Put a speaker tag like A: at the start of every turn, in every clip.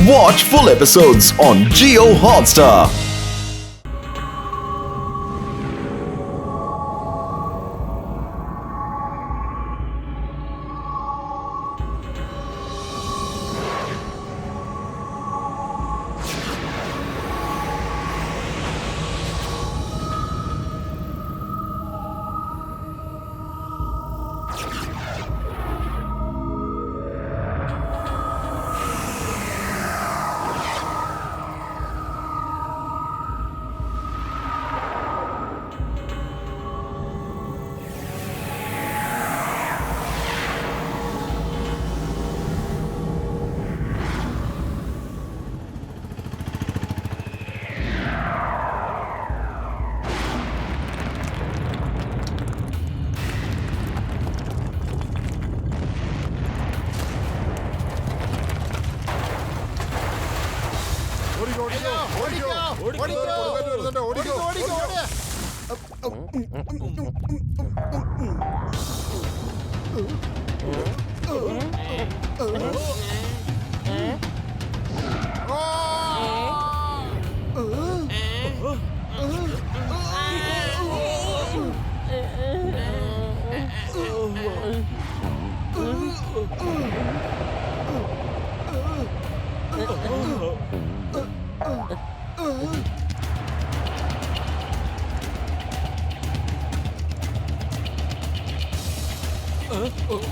A: Watch full episodes on Jio Hotstar.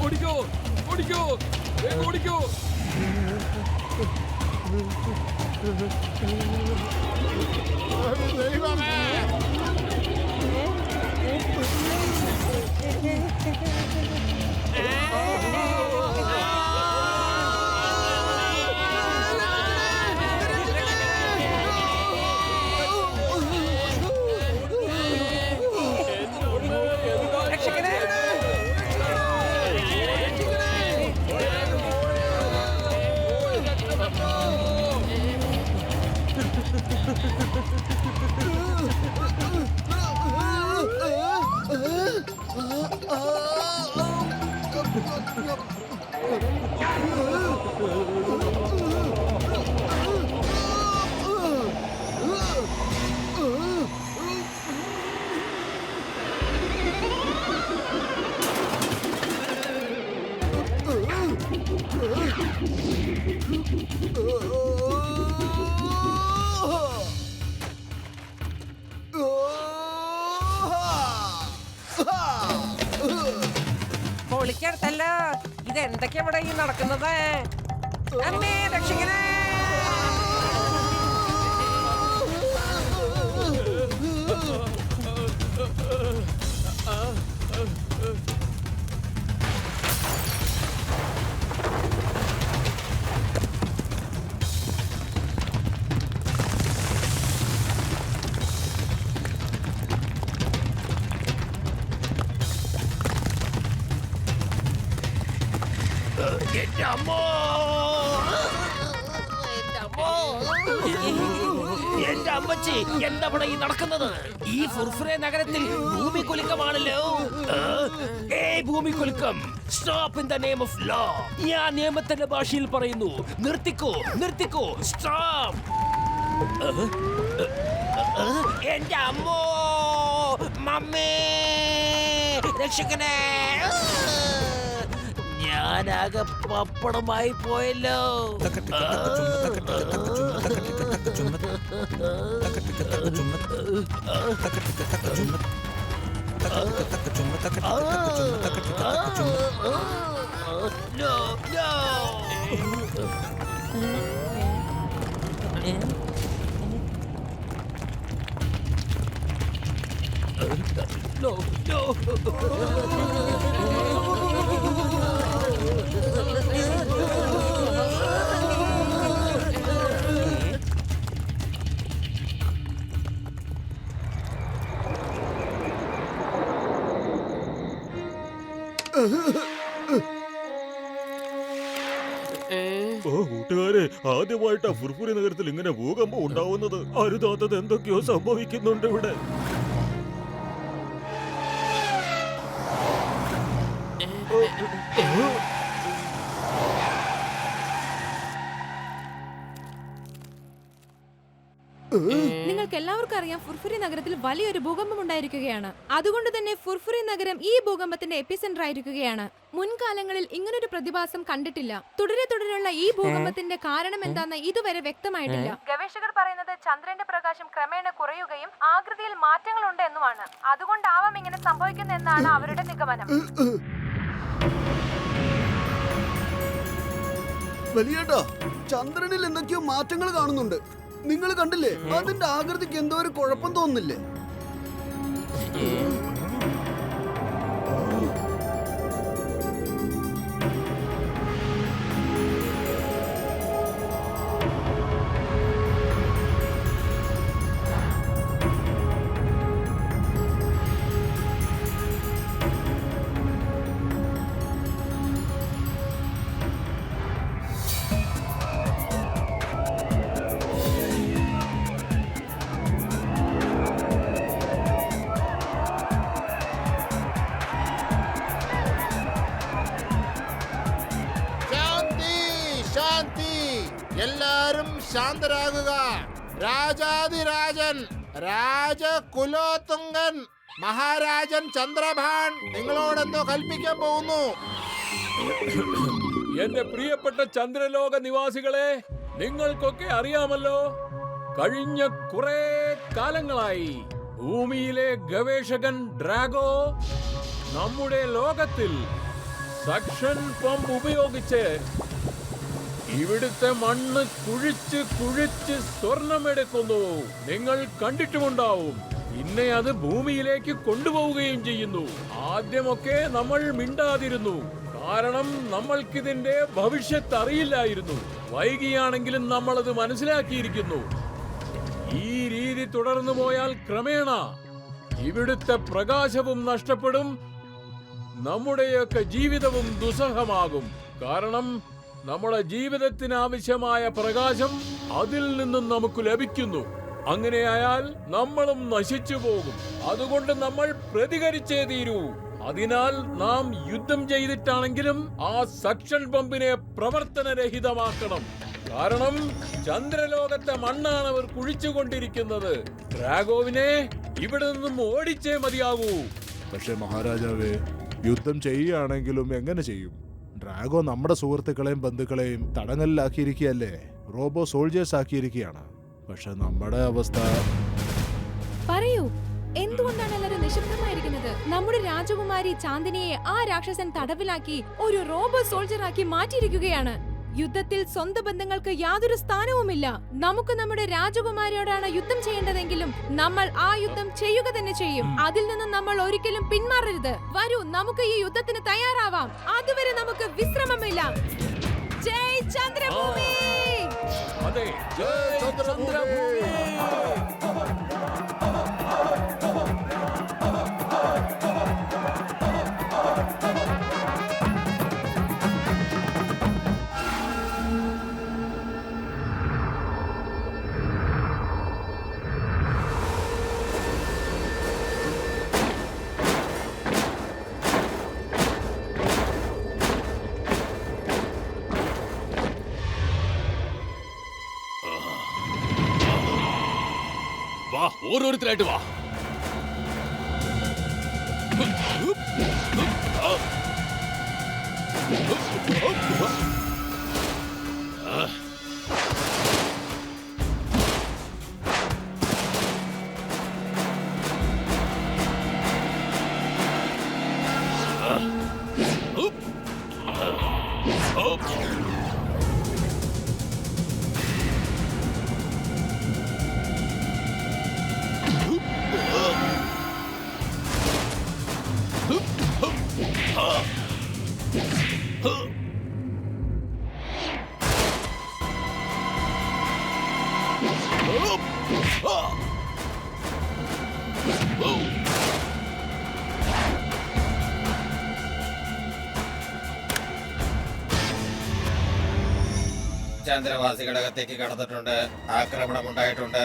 B: ഓടിക്കോ ഓടിക്കോ വേഗം ഓടിക്കോ.
C: പൊളിക്കടുത്തല്ലോ. ഇത് എന്തൊക്കെയാ ഇവിടെ ഈ നടക്കുന്നത്? അമ്മേ രക്ഷിക്കണേ.
D: എന്റെ അമ്മച്ചി എന്താ ഇവിടെ ഈ നടക്കുന്നത്? ഈ ഫുർഫുറെ നഗരത്തിൽ ഭൂമികുലുക്കമാണല്ലോ. ഭൂമികുലുക്കം, stop in the name of law. ഞാൻ നിയമത്തിന്റെ ഭാഷയിൽ പറയുന്നു, നിർത്തിക്കോ നിർത്തിക്കോ, സ്റ്റോപ്പ്. എന്റെ അമ്മോ, മമ്മേ രക്ഷിക്കണേ. ഞാനാകെ പപ്പടമായി പോയല്ലോ. No, no.
E: കൂട്ടുകാരെ, ആദ്യമായിട്ടാ ഫുർഫുരി നഗരത്തിൽ ഇങ്ങനെ ഭൂകമ്പം ഉണ്ടാവുന്നത്. അരുതാത്തത് എന്തൊക്കെയോ സംഭവിക്കുന്നുണ്ട് ഇവിടെ.
F: നിങ്ങൾക്ക് എല്ലാവർക്കും അറിയാം ഫുർഫുരി നഗരത്തിൽ വലിയൊരു ഭൂകമ്പം ഉണ്ടായിരിക്കുകയാണ്. അതുകൊണ്ട് തന്നെ ഫുർഫുരി നഗരം ഈ ഭൂകമ്പത്തിന്റെ എപ്പിസെന്റർ ആയിരിക്കുകയാണ്. മുൻകാലങ്ങളിൽ ഇങ്ങനൊരു പ്രതിഭാസം കണ്ടിട്ടില്ല. തുടരെയുള്ള ഈ ഭൂകമ്പത്തിന്റെ കാരണം എന്താണെന്ന് ഇതുവരെ വ്യക്തമായിട്ടില്ല. ഗവേഷകർ പറയുന്നത് ചന്ദ്രന്റെ പ്രകാശം ക്രമേണ കുറയുകയും ആകൃതിയിൽ മാറ്റങ്ങളുണ്ട് എന്നുമാണ്. അതുകൊണ്ടാവാം ഇങ്ങനെ സംഭവിക്കുന്നതെന്നാണ് അവരുടെ നിഗമനം.
G: വലിയേട്ടാ, ചന്ദ്രനിൽ എന്തൊക്കെയോ മാറ്റങ്ങൾ കാണുന്നുണ്ട്. നിങ്ങൾ കണ്ടില്ലേ? അതിന്റെ ആകൃതിക്ക് എന്തോ ഒരു കുഴപ്പം തോന്നുന്നില്ലേ?
H: എല്ലാരും ശാന്തരാകുക. രാജാതിരാജൻ രാജകുലോത്തുംഗൻ മഹാരാജൻ ചന്ദ്രഭാൻ നിങ്ങളോടെന്തോ കൽപ്പിക്കാൻ പോകുന്നു.
B: എന്റെ പ്രിയപ്പെട്ട ചന്ദ്രലോക നിവാസികളെ, നിങ്ങൾക്കൊക്കെ അറിയാമല്ലോ, കഴിഞ്ഞ കുറെ കാലങ്ങളായി ഭൂമിയിലെ ഗവേഷകൻ ഡ്രാഗോ നമ്മുടെ ലോകത്തിൽ സക്ഷൻ പമ്പ് ഉപയോഗിച്ച് ഇവിടുത്തെ മണ്ണ് കുഴിച്ച് സ്വർണമെടുക്കുന്നു. നിങ്ങൾ കണ്ടിട്ടുമുണ്ടാവും. പിന്നെ അത് ഭൂമിയിലേക്ക് കൊണ്ടുപോവുകയും ചെയ്യുന്നു. ആദ്യമൊക്കെ നമ്മൾ മിണ്ടാതിരുന്നു, കാരണം നമ്മൾക്കിതിന്റെ ഭവിഷ്യത്ത് അറിയില്ലായിരുന്നു. വൈകിയാണെങ്കിലും നമ്മളത് മനസ്സിലാക്കിയിരിക്കുന്നു. ഈ രീതി തുടർന്നു പോയാൽ ക്രമേണ ഇവിടുത്തെ പ്രകാശവും നഷ്ടപ്പെടും, നമ്മുടെയൊക്കെ ജീവിതവും ദുസ്സഹമാകും. കാരണം നമ്മുടെ ജീവിതത്തിന് ആവശ്യമായ പ്രകാശം അതിൽ നിന്നും നമുക്ക് ലഭിക്കുന്നു. അങ്ങനെയായാൽ നമ്മളും നശിച്ചു പോകും. അതുകൊണ്ട് നമ്മൾ പ്രതികരിച്ചേ തീരൂ. അതിനാൽ നാം യുദ്ധം ചെയ്തിട്ടാണെങ്കിലും ആ സക്ഷൻ പമ്പിനെ പ്രവർത്തനരഹിതമാക്കണം. കാരണം ചന്ദ്രലോകത്തെ മണ്ണാണ് അവർ കുഴിച്ചുകൊണ്ടിരിക്കുന്നത്. ഡ്രാഗോവിനെ ഇവിടെ നിന്നും ഓടിച്ചേ മതിയാകൂ.
I: പക്ഷെ മഹാരാജാവേ, യുദ്ധം ചെയ്യുകയാണെങ്കിലും എങ്ങനെ ചെയ്യും? ഡ്രാഗോ നമ്മുടെ സുഹൃത്തുക്കളെയും ബന്ധുക്കളെയും തടങ്കലിലാക്കിയിരിക്കുകയല്ലേ, റോബോ സോൾജേഴ്സ് ആക്കിയിരിക്കുകയാണ്. പക്ഷെ നമ്മുടെ അവസ്ഥ
F: പറയൂ, എന്തുകൊണ്ടാണ് എല്ലാവരും നിശബ്ദമായിരിക്കുന്നത്? നമ്മുടെ രാജകുമാരി ചാന്ദിനിയെ ആ രാക്ഷസൻ തടവിലാക്കി ഒരു റോബോ സോൾജർ ആക്കി മാറ്റിയിരിക്കുകയാണ്. യുദ്ധത്തിൽ സ്വന്തം ബന്ധങ്ങൾക്ക് യാതൊരു സ്ഥാനവുമില്ല. നമുക്ക് നമ്മുടെ രാജകുമാരിയോടാണ് യുദ്ധം ചെയ്യേണ്ടതെങ്കിലും നമ്മൾ ആ യുദ്ധം ചെയ്യുക തന്നെ ചെയ്യും. അതിൽ നിന്നും നമ്മൾ ഒരിക്കലും പിന്മാറരുത്. വരൂ, നമുക്ക് ഈ യുദ്ധത്തിന് തയ്യാറാവാം. അതുവരെ നമുക്ക് വിശ്രമമില്ല. ജയ് ചന്ദ്രഭൂമി!
B: അതെ, ജയ് ചന്ദ്രഭൂമി!
D: വാ, ഓരോരുത്തരായിട്ട് വാ.
H: ചന്ദ്രവാസി ഘടകത്തേക്ക് കടന്നിട്ടുണ്ട്. ആക്രമണം ഉണ്ടായിട്ടുണ്ട്.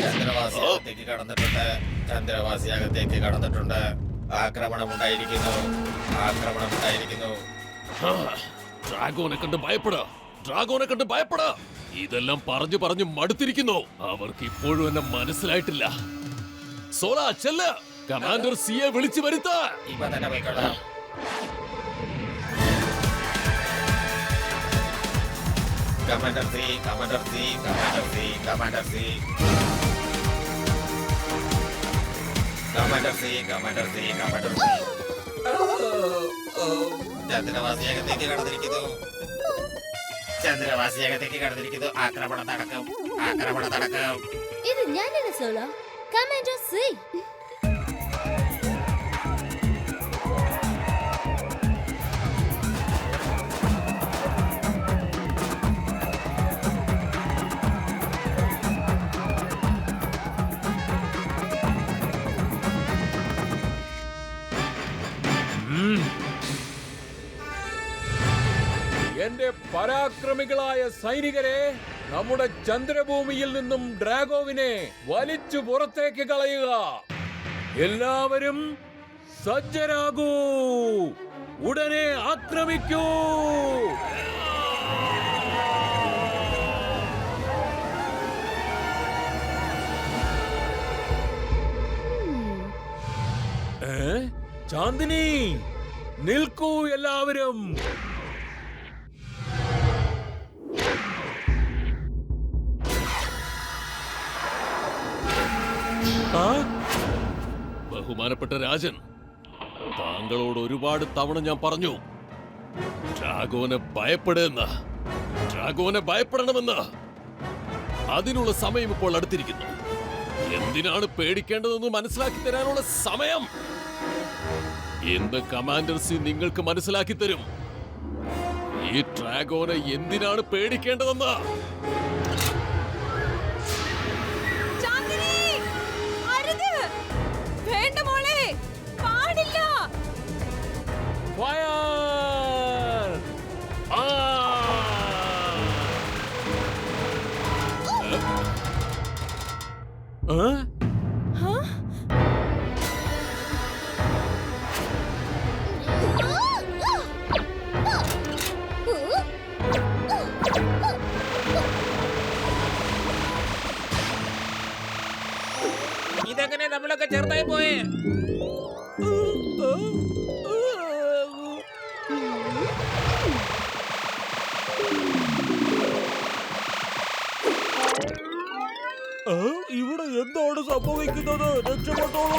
H: ചന്ദ്രവാസി അകത്തേക്ക് കടന്നിട്ടുണ്ട്. ചന്ദ്രവാസി അകത്തേക്ക് കടന്നിട്ടുണ്ട്. ആക്രമണം ഉണ്ടായിരിക്കുന്നു. ആക്രമണം ഉണ്ടായിരിക്കുന്നു.
D: ഡ്രാഗോനെ കണ്ട് ഭയപ്പെട, ഡ്രാഗോനെ കണ്ട് ഭയപ്പെട.
B: ഇതെല്ലാം പറഞ്ഞു പറഞ്ഞു മടുത്തിരിക്കുന്നു. അവർക്ക് ഇപ്പോഴും എന്നെ മനസ്സിലായിട്ടില്ല. സോള ചെല്ല, കമാൻഡർ സിയെ വിളിച്ചു വരുത്ത.
H: ഇപ്പൊ തന്നെ പോയിക്കോളാം. Commander C, commander C, commander C, commander C, commander C, commander C, commander C. ചന്ദ്രവാസിയകത്തേക്ക് കടന്നിരിക്കുന്നു. ചന്ദ്രവാസിയകത്തേക്ക് കടന്നിരിക്കുന്നു. ആക്രമണം നടക്കും, ആക്രമണം നടക്കും.
J: ഇത് ഞാനാണ് സോള, കമാൻഡർ സി.
B: എന്റെ പരാക്രമികളായ സൈനികരെ, നമ്മുടെ ചന്ദ്രഭൂമിയിൽ നിന്നും ഡ്രാഗോവിനെ വലിച്ചു പുറത്തേക്ക് കളയുക. എല്ലാവരും സജ്ജരാകൂ, ഉടനെ ആക്രമിക്കൂ. ചാന്ദിനി, നിൽക്കൂ എല്ലാവരും. ബഹുമാനപ്പെട്ട രാജൻ, താങ്കളോട് ഒരുപാട് തവണ ഞാൻ പറഞ്ഞു, ഡ്രാഗോനെ ഭയപ്പെടുന്ന, ഡ്രാഗോനെ ഭയപ്പെടണമെന്ന്. അതിനുള്ള സമയം ഇപ്പോൾ അടുത്തിരിക്കുന്നു. എന്തിനാണ് പേടിക്കേണ്ടതെന്ന് മനസ്സിലാക്കി തരാനുള്ള സമയം ഇന്ന് കമാൻഡർ സി നിങ്ങൾക്ക് മനസ്സിലാക്കി തരും. ഈ ഡ്രാഗോനെ എന്തിനാണ് പേടിക്കേണ്ടതെന്ന്.
F: വേണ്ട മോളെ, പാടില്ല.
B: ഫയർ!
C: ഇതെങ്ങനെ നമ്മളൊക്കെ ചെറുതായി പോയേ?
E: ഇവിടെ എന്താണ് സംഭവിക്കുന്നത്? രക്ഷപ്പെട്ടോളൂ.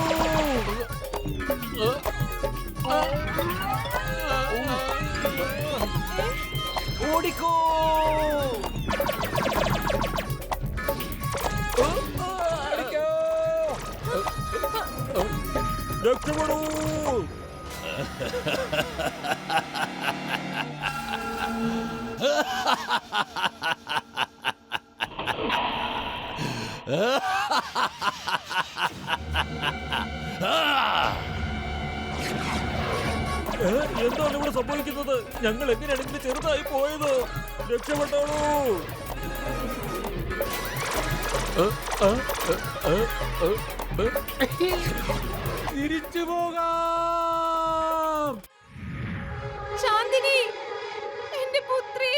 D: ഓടിക്കോ.
E: രക്ഷപ്പെടൂ. എന്താണ് ഇവിടെ സംഭവിക്കുന്നത്? ഞങ്ങൾ എങ്ങനെയാണ് ഇങ്ങനെ ചെറുതായി പോയത്? രക്ഷപ്പെട്ടോളൂ.
B: തിരിച്ചു പോകാം.
F: ശാന്തിനി, എന്റെ പുത്രി.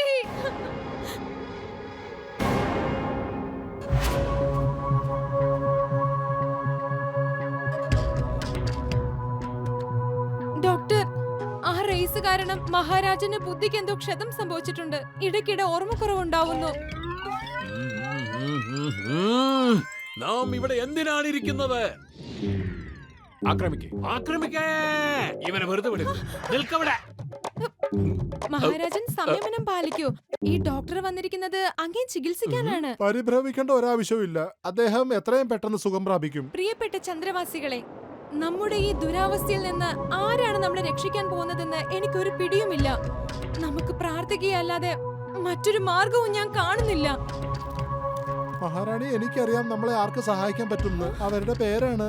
F: ഡോക്ടർ, ആ റേസ് കാരണം മഹാരാജന് ബുദ്ധിക്ക് എന്തോ ക്ഷതം സംഭവിച്ചിട്ടുണ്ട്. ഇടയ്ക്കിടെ ഓർമ്മക്കുറവുണ്ടാവുന്നു.
B: നാം ഇവിടെ എന്തിനാണ് ഇരിക്കുന്നത്? ആക്രമിക്കേ. ഇവനെ വെറുതെ വിടുക. നിൽക്കവിടെ.
F: മഹാരാജൻ സംയമനം പാലിക്കൂ. ഈ ഡോക്ടർ വന്നിരിക്കുന്നത് അങ്ങേ ചികിത്സിക്കാനാണ്.
I: പരിഭ്രമിക്കേണ്ട ഒരാവശ്യമില്ല. അദ്ദേഹം എത്രയും പെട്ടെന്ന് സുഖം പ്രാപിക്കും.
F: പ്രിയപ്പെട്ട ചന്ദ്രവാസികളെ, നമ്മുടെ ഈ ദുരാവസ്ഥയിൽ നിന്ന് ആരാണ് നമ്മളെ രക്ഷിക്കാൻ പോകുന്നതെന്ന് എനിക്കൊരു പിടിയുമില്ല. നമുക്ക് പ്രാർത്ഥിക്കുകയല്ലാതെ മറ്റൊരു മാർഗവും ഞാൻ കാണുന്നില്ല.
I: മഹാറാണി, എനിക്കറിയാം നമ്മളെ ആർക്ക് സഹായിക്കാൻ പറ്റുമെന്ന്. അവരുടെ പേരാണ്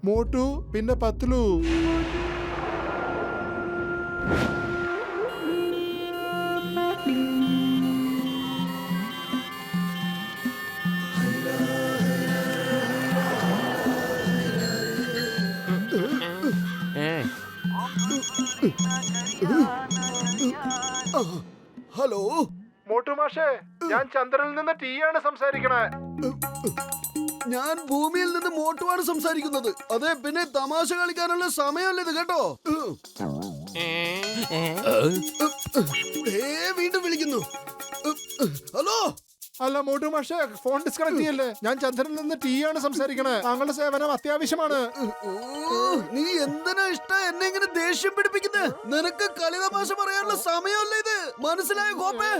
I: മോട്ടു, പിന്നെ പത്ലു.
G: ഹലോ,
I: മോട്ടുമാഷേ, ഞാൻ ചന്ദ്രനിൽ നിന്ന് ടീ ആണ് സംസാരിക്കണേ.
G: ഞാൻ ഭൂമിയിൽ നിന്ന് മോട്ടുവാണ് സംസാരിക്കുന്നത്. അതെ, പിന്നെ തമാശ കളിക്കാനുള്ള സമയമല്ല ഇത് കേട്ടോ. വീണ്ടും വിളിക്കുന്നു. ഹലോ.
I: അല്ല മോട്ടുമാഷേ, ഫോൺ ഡിസ്കണക്ട് ചെയ്യല്ലേ. ഞാൻ ചന്ദ്രനിൽ നിന്ന് ടീ ആണ് സംസാരിക്കണേ. താങ്കളുടെ സേവനം അത്യാവശ്യമാണ്.
G: നീ എന്തിനാ എന്നെ ഇങ്ങനെ ദേഷ്യം പിടിപ്പിക്കുന്നത്? നിനക്ക് കളി തമാശ പറയാനുള്ള സമയമല്ല ഇത്, മനസ്സിലായ കോപ്പേ?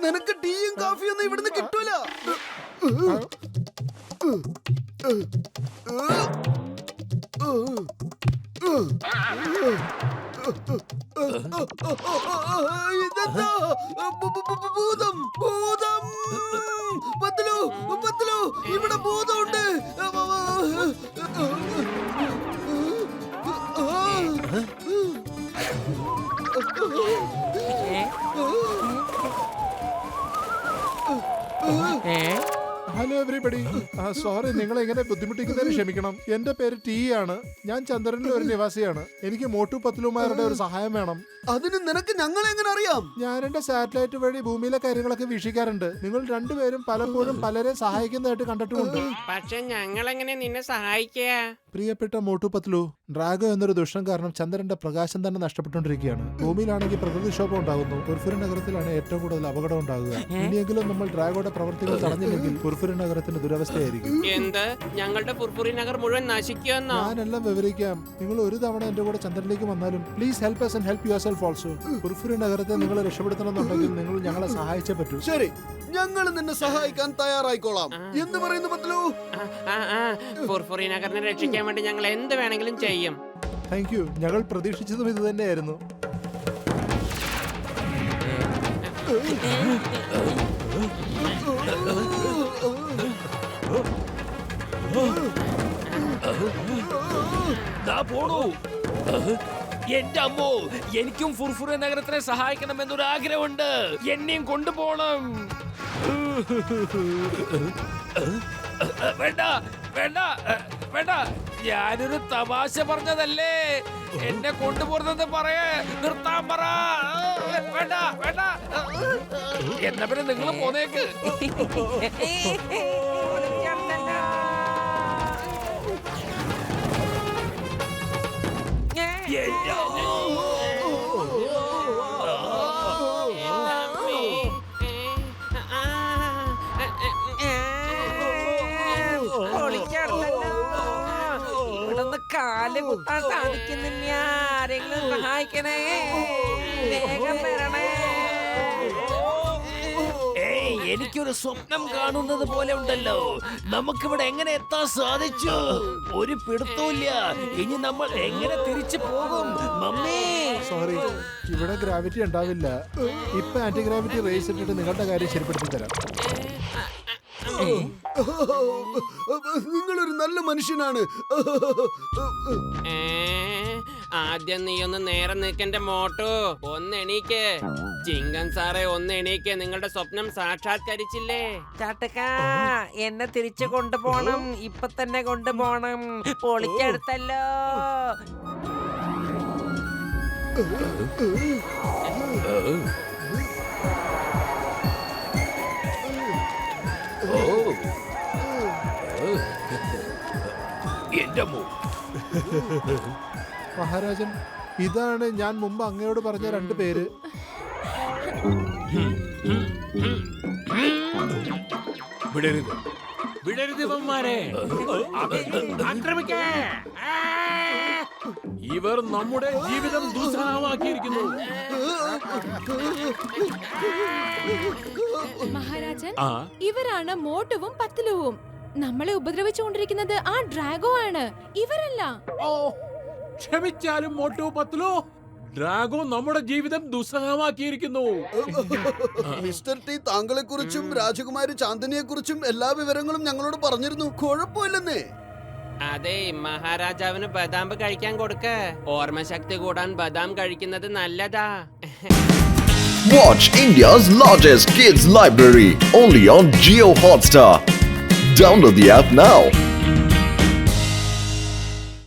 G: നിനക്ക് ടീയും കാഫിയും ഒന്നും ഇവിടുന്ന് കിട്ടൂല. ഇതെന്താ? ഭൂതം, ഭൂതം! പത്ലു, പത്ലു, ഇവിടെ ഭൂതമുണ്ട്.
I: ഹലോ എവരിബഡി, സോറി നിങ്ങളെ എങ്ങനെ ബുദ്ധിമുട്ടിക്കുന്നതിന് ക്ഷമിക്കണം. എന്റെ പേര് ടി ആണ്. ഞാൻ ചന്ദ്രനിലെ ഒരു നിവാസിയാണ്. എനിക്ക് മോട്ടു പത്ലുമാരുടെ ഒരു സഹായം വേണം.
G: അതിന് നിനക്ക് ഞങ്ങളെ എങ്ങനെ അറിയാം?
I: ഞാൻ എന്റെ സാറ്റലൈറ്റ് വഴി ഭൂമിയിലെ കാര്യങ്ങളൊക്കെ വീക്ഷിക്കാറുണ്ട്. നിങ്ങൾ രണ്ടുപേരും പലപ്പോഴും പലരെ സഹായിക്കുന്നതായിട്ട് കണ്ടിട്ടുമുണ്ട്.
C: പക്ഷെ ഞങ്ങൾ എങ്ങനെ നിന്നെ സഹായിക്കുക?
I: പ്രിയപ്പെട്ട മോട്ടു പത്ലു, ഡ്രാഗോ എന്നൊരു ദുഷ്ടൻ കാരണം ചന്ദ്രന്റെ പ്രകാശം തന്നെ നഷ്ടപ്പെട്ടുകൊണ്ടിരിക്കുകയാണ്. ഭൂമിയിലാണെങ്കിൽ പ്രകൃതിക്ഷോഭം ഉണ്ടാകുന്നു. പുർഫുരി നഗരത്തിലാണ് ഏറ്റവും കൂടുതൽ അപകടം ഉണ്ടാകുക. ഇനിയെങ്കിലും നമ്മൾ ഡ്രാഗോയുടെ പ്രവർത്തികൾ തടഞ്ഞില്ലെങ്കിൽ പുർഫുരി നഗരത്തിന് ദുരവസ്ഥയായിരിക്കും.
C: എന്ത്? ഞങ്ങളുടെ പുർഫുരി നഗർ മുഴുവൻ നശിക്കുമെന്നോ?
I: ഞാനെല്ലാം വിവരിക്കാം. നിങ്ങൾ ഒരു തവണ എന്റെ കൂടെ ചന്ദ്രനിലേക്ക് വന്നാലും please help us and help yourself also. പുർഫുരി നഗരത്തെ നിങ്ങൾ രക്ഷപ്പെടുത്തണമെന്നുണ്ടെങ്കിൽ നിങ്ങൾ ഞങ്ങളെ സഹായിച്ചേ പറ്റൂ.
G: ശരി, ഞങ്ങൾ നിന്നെ സഹായിക്കാൻ തയ്യാറായിക്കോളാം. എന്ത് പറയുന്നു പത്ലു?
C: പുർഫുറി നഗറിനെ രക്ഷിക്കാൻ വേണ്ടി ഞങ്ങൾ എന്ത് വേണമെങ്കിലും ചെയ്യും.
I: Thank you. ഞങ്ങൾ പ്രതീക്ഷിച്ചതും ഇത് തന്നെയായിരുന്നു.
D: എന്റെ അമ്മോ, എനിക്കും ഫുർഫുര നഗരത്തിനെ സഹായിക്കണം എന്നൊരു ആഗ്രഹമുണ്ട്. എന്നെയും കൊണ്ടുപോകണം. വേണ്ട വേണ്ട വേണ്ട, ഞാനൊരു തമാശ പറഞ്ഞതല്ലേ. എന്നെ കൊണ്ടുപോകുന്നത് പറയേ, നിർത്താൻ പറ. വേണ്ട വേണ്ട, എന്നാ പിന്നെ നിങ്ങൾ പോന്നേക്ക്.
C: ഇവിടുന്ന് കാല് കുത്താൻ സാധിക്കുന്നില്ല. ആരെങ്കിലും സഹായിക്കണേ, വേഗം വരണേ.
D: എനിക്കൊരു സ്വപ്നം കാണുന്നത് പോലെ ഉണ്ടല്ലോ. നമുക്കിവിടെ എങ്ങനെ എത്താൻ സാധിച്ചു? ഒരു പിടുത്തമില്ല. ഇനി നമ്മൾ എങ്ങനെ തിരിച്ചു പോകും മമ്മി?
I: സോറി, ഇവിടെ ഗ്രാവിറ്റി ഉണ്ടാവില്ല. ഇപ്പൊ ആന്റി ഗ്രാവിറ്റി റേസ് ഇട്ടിട്ട് നിങ്ങളുടെ കാര്യം ശരിപ്പെടുത്തി തരാം.
G: നിങ്ങളൊരു നല്ല മനുഷ്യനാണ്.
C: ആദ്യം നീ ഒന്ന് നേരെ നിൽക്കന്റെ മോട്ടു. ഒന്ന് എണീക്ക് ചിങ്കൻ സാറേ, ഒന്ന് എണീക്ക്. നിങ്ങളുടെ സ്വപ്നം സാക്ഷാത്കരിച്ചില്ലേ? ചാട്ടക്ക, എന്നെ തിരിച്ചു കൊണ്ടുപോണം. ഇപ്പൊ തന്നെ കൊണ്ടുപോണം. പൊളിച്ചെടുത്തല്ലോ.
I: മഹാരാജൻ, ഇതാണ് ഞാൻ മുമ്പ് അങ്ങയോട് പറഞ്ഞ രണ്ട് പേര്.
B: വിടരുത്, വിടരുത് ഇവന്മാരെ. ആക്രമിക്കേ. ഇവർ നമ്മുടെ ജീവിതം ദുസ്സഹമാക്കിയിരിക്കുന്നു.
F: മഹാരാജൻ, ഇവരാണ് മോട്ടുവും പത്ലുവും. നമ്മളെ ഉപദ്രവിച്ചുകൊണ്ടിരിക്കുന്നത് ആ ഡ്രാഗോ ആണ്, ഇവരല്ല.
B: ഓ, ക്ഷമിച്ചാലും മോട്ടു പത്ലു, ഡ്രാഗോ നമ്മുടെ ജീവിതം ദുസ്സഹമാക്കിയിരിക്കുന്നു.
G: മിസ്റ്റർ ടി, താങ്കളെ കുറിച്ചും രാജകുമാരി ചാന്ദിനിയെ കുറിച്ചും എല്ലാ വിവരങ്ങളും ഞങ്ങളോട് പറഞ്ഞിരുന്നു. കുഴപ്പമില്ലെന്നേ.
C: അതെ, മഹാരാജാവിന് ബദാം കഴിക്കാൻ കൊടുക്ക. ഓർമ്മശക്തി കൂടാൻ ബദാം കഴിക്കുന്നത് നല്ലതാ.
A: Watch India's largest kids library only on Jio Hotstar. Download the app now.